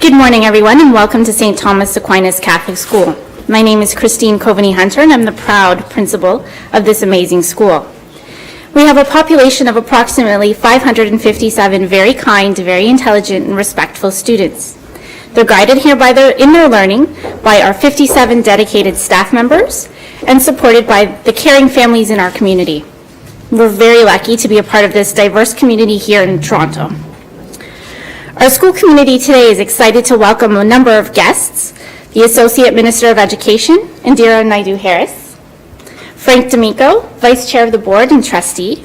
Good morning, everyone, and welcome to St. Thomas Aquinas Catholic School. My name is Christine Coveney-Hunter, and I'm the proud principal of this amazing school. We have a population of approximately 557 very kind, very intelligent, and respectful students. They're guided here in their learning by our 57 dedicated staff members and supported by the caring families in our community. We're very lucky to be a part of this diverse community here in Toronto. Our school community today is excited to welcome a number of guests: the Associate Minister of Education, Indira Naidu-Harris, Frank D'Amico, Vice Chair of the Board and Trustee,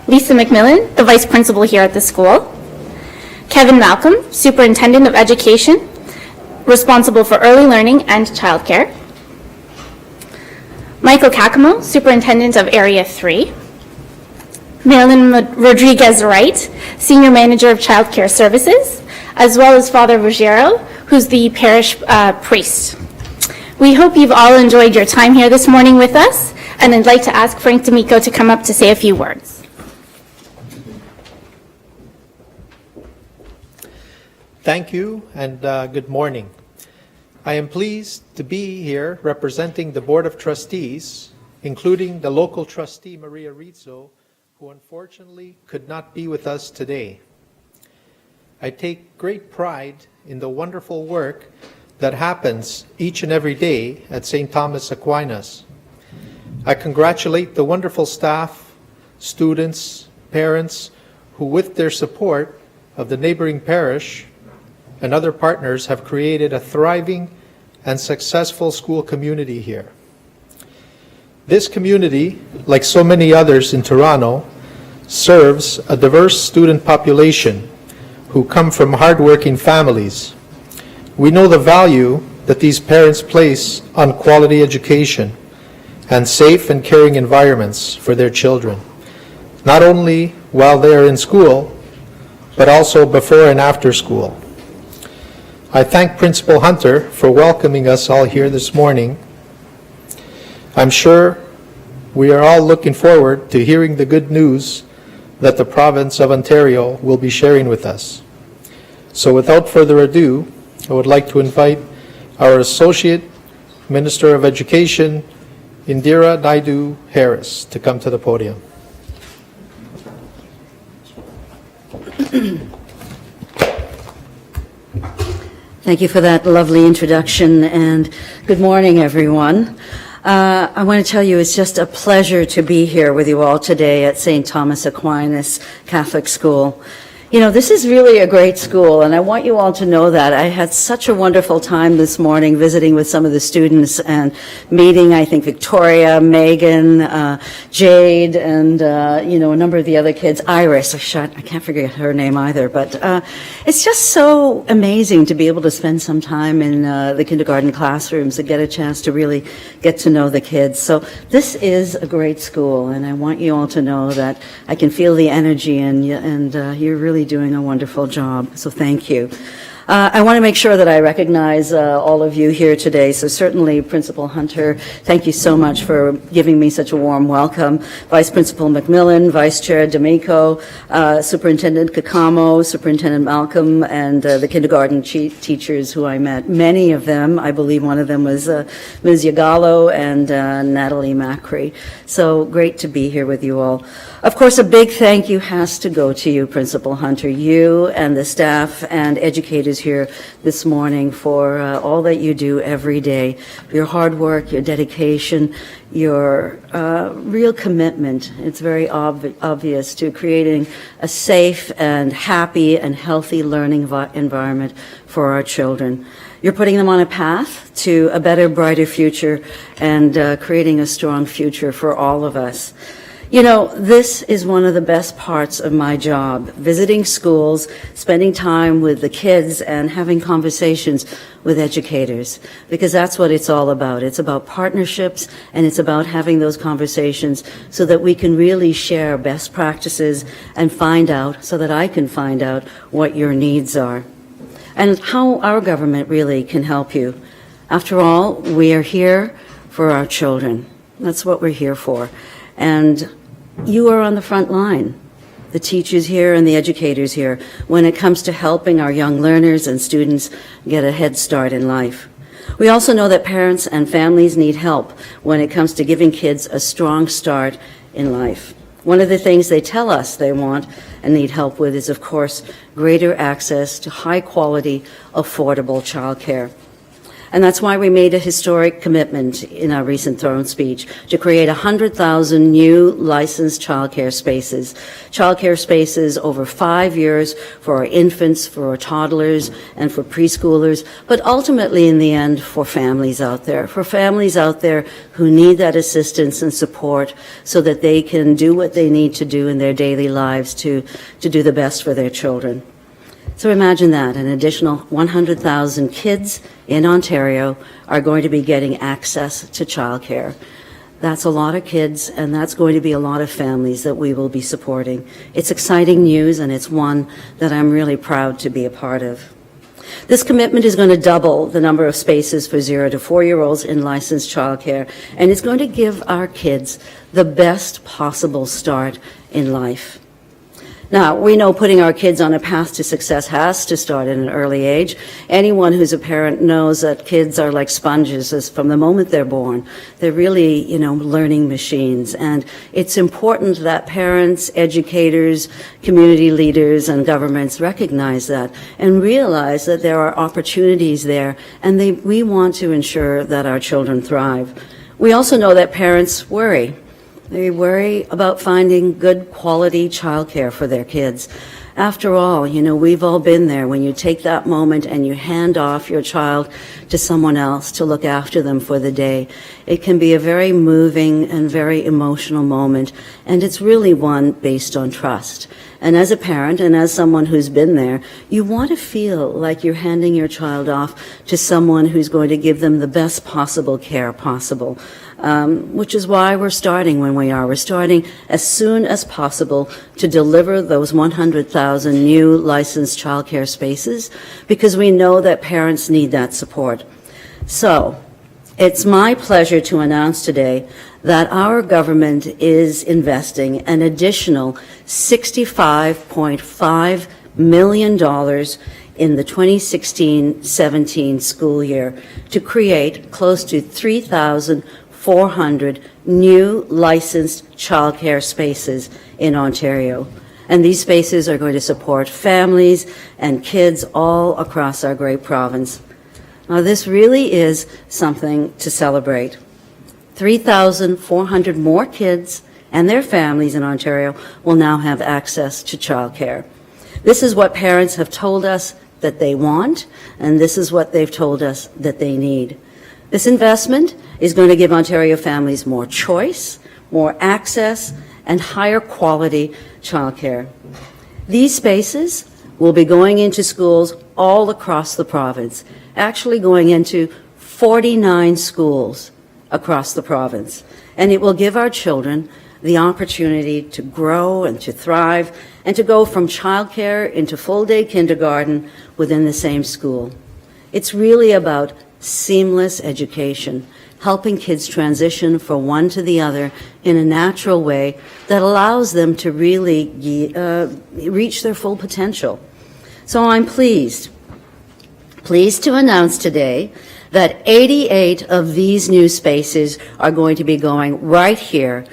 Lisa McMillan, the Vice Principal here at the school, Kevin Malcolm, Superintendent of Education, responsible for early learning and childcare, Michael Cacamo, Superintendent of Area 3, Marilyn Rodriguez-Wright, Senior Manager of Child Care Services, as well as Father Ruggiero, who's the parish priest. We hope you've all enjoyed your time here this morning with us, and I'd like to ask Frank D'Amico to come up to say a few words. Thank you, and good morning. I am pleased to be here representing the Board of Trustees, including the local trustee, Maria Rizzo, who unfortunately could not be with us today. I take great pride in the wonderful work that happens each and every day at St. Thomas Aquinas. I congratulate the wonderful staff, students, parents, who with their support of the neighboring parish and other partners have created a thriving and successful school community here. This community, like so many others in Toronto, serves a diverse student population who come from hardworking families. We know the value that these parents place on quality education and safe and caring environments for their children, not only while they are in school, but also before and after school. I thank Principal Hunter for welcoming us all here this morning. I'm sure we are all looking forward to hearing the good news that the province of Ontario will be sharing with us. So without further ado, I would like to invite our Associate Minister of Education, Indira Naidu-Harris, to come to the podium. Thank you for that lovely introduction, and good morning, everyone. I want to tell you it's just a pleasure to be here with you all today at St. Thomas Aquinas Catholic School. You know, this is really a great school, and I want you all to know that. I had such a wonderful time this morning visiting with some of the students and meeting, I think, Victoria, Megan, Jade, and, a number of the other kids. Iris, I can't forget her name either, but it's just so amazing to be able to spend some time in the kindergarten classrooms and get a chance to really get to know the kids. So this is a great school, and I want you all to know that I can feel the energy, and you're really doing a wonderful job, so thank you. I want to make sure that I recognize all of you here today, so certainly Principal Hunter, thank you so much for giving me such a warm welcome. Vice Principal McMillan, Vice Chair D'Amico, Superintendent Cacamo, Superintendent Malcolm, and the kindergarten teachers who I met. Many of them, I believe one of them was Ms. Yagallo and Natalie Macri. So great to be here with you all. Of course, a big thank you has to go to you, Principal Hunter, you and the staff and educators here this morning for all that you do every day, your hard work, your dedication, your real commitment. It's very obvious to creating a safe and happy and healthy learning environment for our children. You're putting them on a path to a better, brighter future and creating a strong future for all of us. You know, this is one of the best parts of my job, visiting schools, spending time with the kids, and having conversations with educators, because that's what it's all about. It's about partnerships, and it's about having those conversations so that we can really share best practices and find out, so that I can find out what your needs are and how our government really can help you. After all, we are here for our children. That's what we're here for. And You are on the front line, the teachers here and the educators here, when it comes to helping our young learners and students get a head start in life. We also know that parents and families need help when it comes to giving kids a strong start in life. One of the things they tell us they want and need help with is, of course, greater access to high-quality, affordable childcare. And that's why we made a historic commitment in our recent throne speech to create 100,000 new licensed childcare spaces over 5 years for our infants, for our toddlers, and for preschoolers, but ultimately in the end for families out there who need that assistance and support so that they can do what they need to do in their daily lives to do the best for their children. So imagine that, an additional 100,000 kids in Ontario are going to be getting access to childcare. That's a lot of kids, and that's going to be a lot of families that we will be supporting. It's exciting news, and it's one that I'm really proud to be a part of. This commitment is going to double the number of spaces for 0 to 4-year-olds in licensed childcare, and it's going to give our kids the best possible start in life. Now, we know putting our kids on a path to success has to start at an early age. Anyone who's a parent knows that kids are like sponges as from the moment they're born. They're really, learning machines. And it's important that parents, educators, community leaders, and governments recognize that and realize that there are opportunities there, and we want to ensure that our children thrive. We also know that parents worry. They worry about finding good quality childcare for their kids. After all, we've all been there when you take that moment and you hand off your child to someone else to look after them for the day. It can be a very moving and very emotional moment, and it's really one based on trust. And as a parent and as someone who's been there, you want to feel like you're handing your child off to someone who's going to give them the best possible care possible. Which is why we're starting when we are. We're starting as soon as possible to deliver those 100,000 new licensed childcare spaces because we know that parents need that support. So, it's my pleasure to announce today that our government is investing an additional $65.5 million in the 2016-17 school year to create close to 3,400 new licensed childcare spaces in Ontario. And these spaces are going to support families and kids all across our great province. Now, this really is something to celebrate. 3,400 more kids and their families in Ontario will now have access to childcare. This is what parents have told us that they want, and this is what they've told us that they need. This investment is going to give Ontario families more choice, more access, and higher quality childcare. These spaces will be going into schools all across the province, actually going into 49 schools across the province. And it will give our children the opportunity to grow and to thrive and to go from childcare into full-day kindergarten within the same school. It's really about seamless education, helping kids transition from one to the other in a natural way that allows them to really reach their full potential. So I'm pleased to announce today that 88 of these new spaces are going to be going right here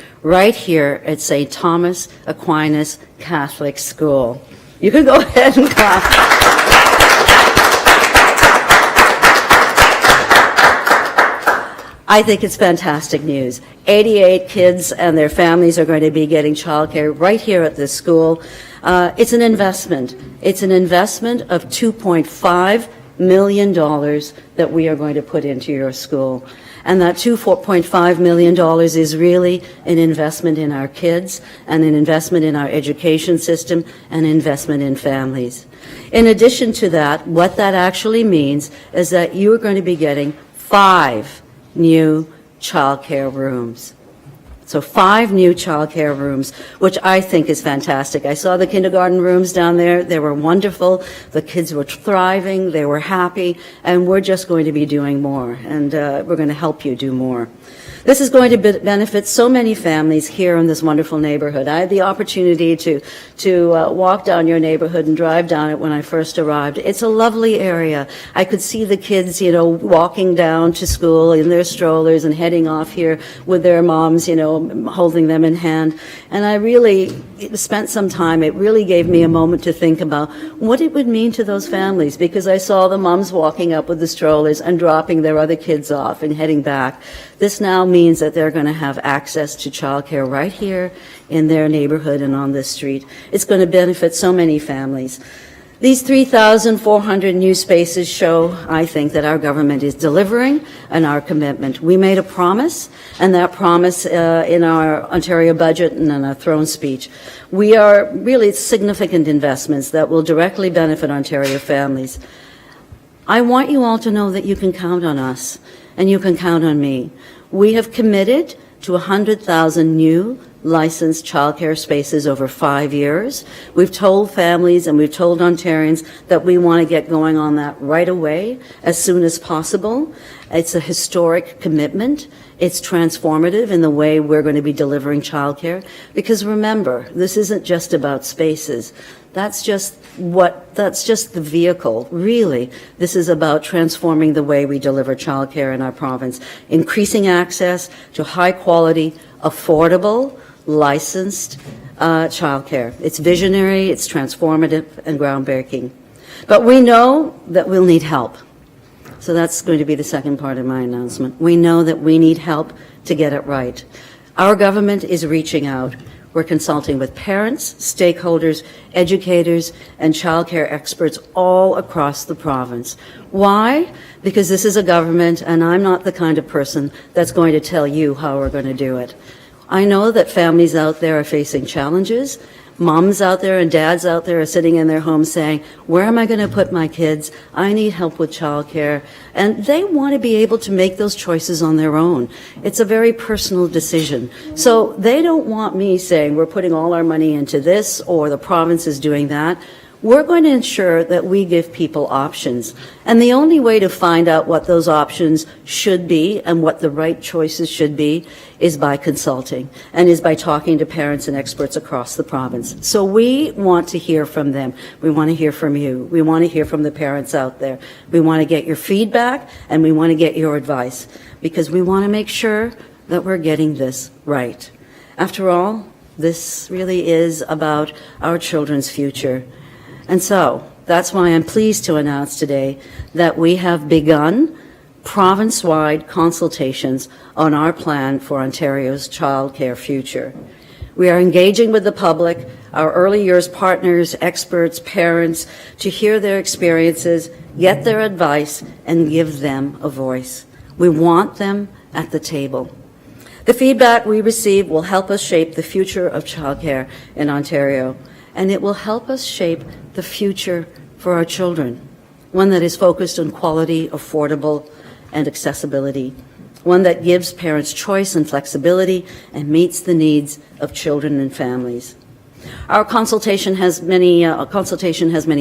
at St. Thomas Aquinas Catholic School. You can go ahead and clap. I think it's fantastic news. 88 kids and their families are going to be getting childcare right here at this school. It's an investment. It's an investment of $2.5 million that we are going to put into your school. And that $2.5 million is really an investment in our kids and an investment in our education system and an investment in families. In addition to that, what that actually means is that you are going to be getting 5 new childcare rooms. So 5 new childcare rooms, which I think is fantastic. I saw the kindergarten rooms down there. They were wonderful. The kids were thriving. They were happy. And we're just going to be doing more. And we're going to help you do more. This is going to benefit so many families here in this wonderful neighborhood. I had the opportunity to walk down your neighborhood and drive down it when I first arrived. It's a lovely area. I could see the kids, walking down to school in their strollers and heading off here with their moms, holding them in hand. And I really spent some time. It really gave me a moment to think about what it would mean to those families, because I saw the moms walking up with the strollers and dropping their other kids off and heading back. This now means that they're going to have access to childcare right here in their neighborhood and on this street. It's going to benefit so many families. These 3,400 new spaces show, I think, that our government is delivering on our commitment. We made a promise, and that promise in our Ontario budget and in our throne speech. We are really significant investments that will directly benefit Ontario families. I want you all to know that you can count on us, and you can count on me. We have committed to 100,000 new licensed childcare spaces over 5 years. We've told families and we've told Ontarians that we want to get going on that right away, as soon as possible. It's a historic commitment. It's transformative in the way we're going to be delivering childcare. Because remember, this isn't just about spaces. That's just the vehicle. Really, this is about transforming the way we deliver childcare in our province, increasing access to high quality, affordable, licensed childcare. It's visionary, it's transformative, and groundbreaking. But we know that we'll need help. So that's going to be the second part of my announcement. We know that we need help to get it right. Our government is reaching out. We're consulting with parents, stakeholders, educators, and childcare experts all across the province. Why? Because this is a government, and I'm not the kind of person that's going to tell you how we're going to do it. I know that families out there are facing challenges. Moms out there and dads out there are sitting in their homes saying, where am I going to put my kids? I need help with childcare. And they want to be able to make those choices on their own. It's a very personal decision. So they don't want me saying we're putting all our money into this or the province is doing that. We're going to ensure that we give people options. And the only way to find out what those options should be and what the right choices should be is by consulting and is by talking to parents and experts across the province. So we want to hear from them. We want to hear from you. We want to hear from the parents out there. We want to get your feedback and we want to get your advice because we want to make sure that we're getting this right. After all, this really is about our children's future. And so that's why I'm pleased to announce today that we have begun province-wide consultations on our plan for Ontario's childcare future. We are engaging with the public, our early years partners, experts, parents, to hear their experiences, get their advice, and give them a voice. We want them at the table. The feedback we receive will help us shape the future of childcare in Ontario, and it will help us shape the future for our children, one that is focused on quality, affordable, and accessibility, one that gives parents choice and flexibility and meets the needs of children and families. Our consultation has many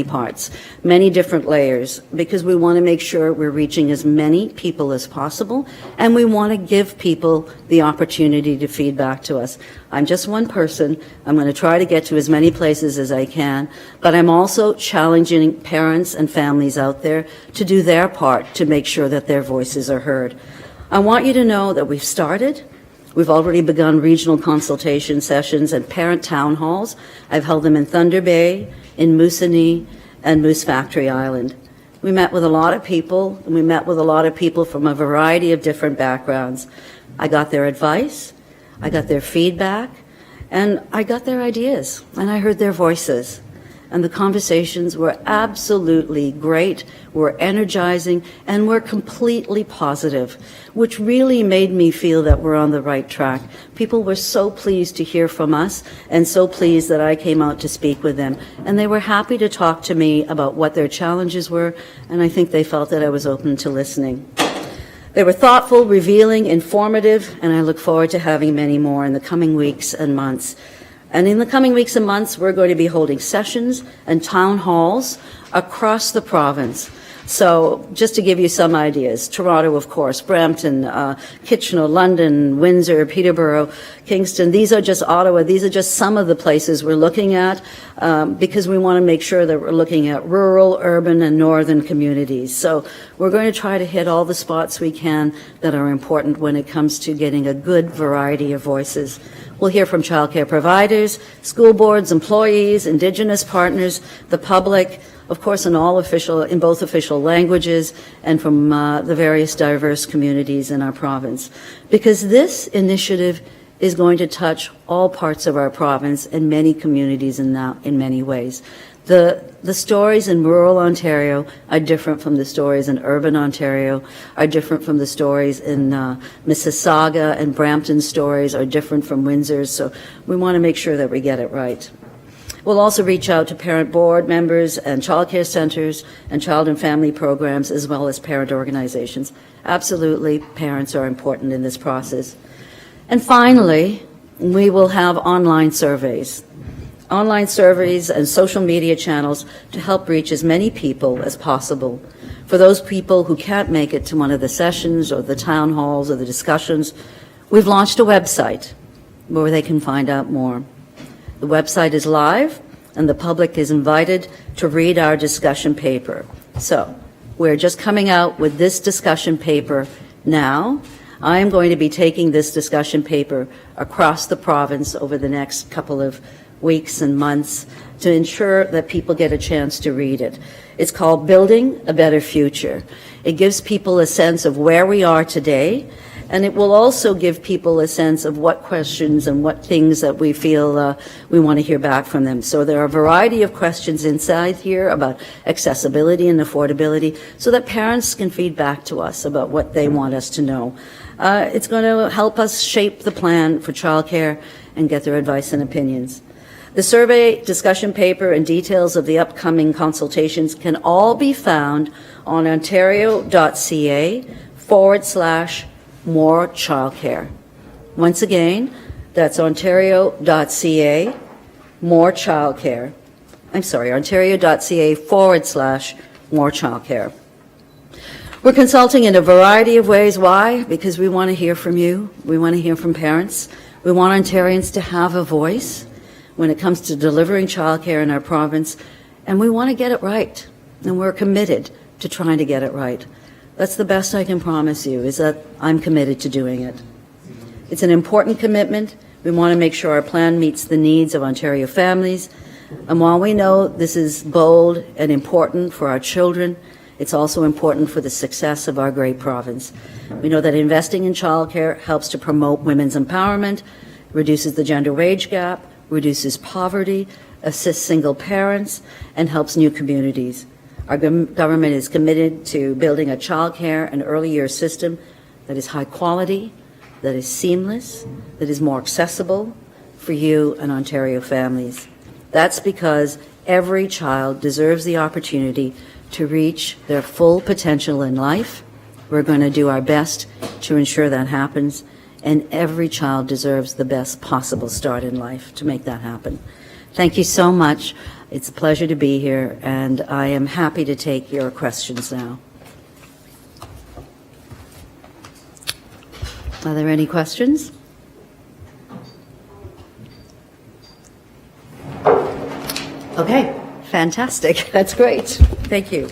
parts, many different layers, because we want to make sure we're reaching as many people as possible, and we want to give people the opportunity to feedback to us. I'm just one person. I'm going to try to get to as many places as I can, but I'm also challenging parents and families out there to do their part to make sure that their voices are heard. I want you to know that we've started. We've already begun regional consultation sessions and parent town halls. I've held them in Thunder Bay, in Moosonee, and Moose Factory Island. We met with a lot of people, and we met with a lot of people from a variety of different backgrounds. I got their advice, I got their feedback, and I got their ideas, and I heard their voices. And the conversations were absolutely great, were energizing, and were completely positive, which really made me feel that we're on the right track. People were so pleased to hear from us and so pleased that I came out to speak with them. And they were happy to talk to me about what their challenges were, and I think they felt that I was open to listening. They were thoughtful, revealing, informative, and I look forward to having many more in the coming weeks and months. And in the coming weeks and months, we're going to be holding sessions and town halls across the province So just to give you some ideas, Toronto, of course, Brampton, Kitchener, London, Windsor, Peterborough, Kingston, these are just Ottawa, these are just some of the places we're looking at because we want to make sure that we're looking at rural, urban, and northern communities. So we're going to try to hit all the spots we can that are important when it comes to getting a good variety of voices. We'll hear from childcare providers, school boards, employees, Indigenous partners, the public, of course, in both official languages, and from the various diverse communities in our province. Because this initiative is going to touch all parts of our province and many communities in many ways. The stories in rural Ontario are different from the stories in urban Ontario, are different from the stories in Mississauga, and Brampton stories are different from Windsor's, so we want to make sure that we get it right. We'll also reach out to parent board members and childcare centers and child and family programs, as well as parent organizations. Absolutely, parents are important in this process. And finally, we will have online surveys and social media channels to help reach as many people as possible. For those people who can't make it to one of the sessions or the town halls or the discussions, we've launched a website where they can find out more. The website is live, and the public is invited to read our discussion paper. So we're just coming out with this discussion paper now. I am going to be taking this discussion paper across the province over the next couple of weeks and months to ensure that people get a chance to read it. It's called Building a Better Future. It gives people a sense of where we are today, and it will also give people a sense of what questions and what things that we feel we want to hear back from them. So there are a variety of questions inside here about accessibility and affordability so that parents can feed back to us about what they want us to know. It's going to help us shape the plan for childcare and get their advice and opinions. The survey, discussion paper, and details of the upcoming consultations can all be found on ontario.ca/more childcare. Once again, that's ontario.ca more childcare. ontario.ca/more childcare. We're consulting in a variety of ways. Why? Because we want to hear from you. We want to hear from parents. We want Ontarians to have a voice when it comes to delivering childcare in our province, and we want to get it right, and we're committed to trying to get it right. That's the best I can promise you, is that I'm committed to doing it. It's an important commitment. We want to make sure our plan meets the needs of Ontario families, and while we know this is bold and important for our children, it's also important for the success of our great province. We know that investing in childcare helps to promote women's empowerment, reduces the gender wage gap, reduces poverty, assists single parents, and helps new communities. Our government is committed to building a childcare and early years system that is high quality, that is seamless, that is more accessible for you and Ontario families. That's because every child deserves the opportunity to reach their full potential in life. We're going to do our best to ensure that happens, and every child deserves the best possible start in life to make that happen. Thank you so much. It's a pleasure to be here, and I am happy to take your questions now. Are there any questions? Okay, fantastic. That's great. Thank you.